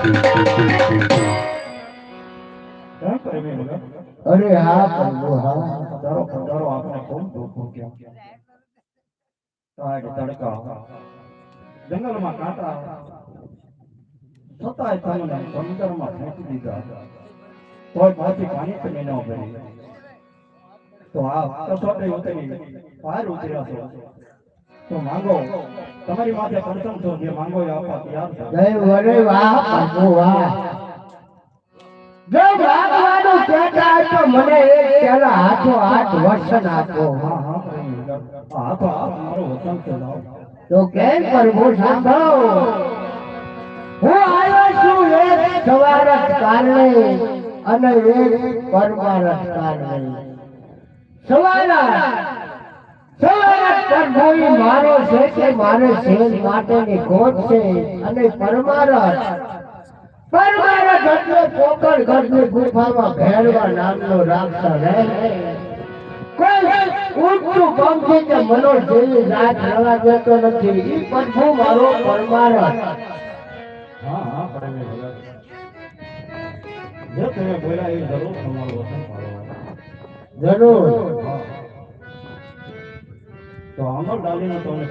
અરે હા પ્રભુ હા પધારો પધારો આપણે કોણ દુઃખો ક્યાં કાઢ તડકા જંગલમાં કાંટા છતાંય તમને સમુદ્રમાં ફેંકી દીધા કોઈ પાછી પાણી તમે ન ભરી તો આ કસોટી ઉતરી પાર ઉતર્યા છો તો માંગો તમારી માથે પ્રસન્ન છો જે માંગો એ આપવા તૈયાર છે જય વરે વાહ પ્રભુ વાહ જો ભાગવાનું કહેતા હોય તો મને એક પેલા હાથો હાથ વચન આપો હા હા હા તો આપ મારો વચન છે લાવો તો કેમ પ્રભુ સાંભળો હું આવ્યો છું એક સવારત કારણે અને એક પરમારથ કારણે સવારત પ્રભુ મારો છે કે મારે સેજ માટેની ખોટ છે અને પરમારથ એટલે પોકળ ગઢની ગુફામાં ભેળવા નામનો રાક્ષસ રહે કોઈ ઊંચું પંખી કે મનો જેવી રાત રવા દેતો નથી ઈ પ્રભુ મારો પરમારથ હા હા પરમે ભગત જો તમે બોલ્યા એ જરૂર તમારું વચન પાડો જરૂર તો અમર ડાલીને તમને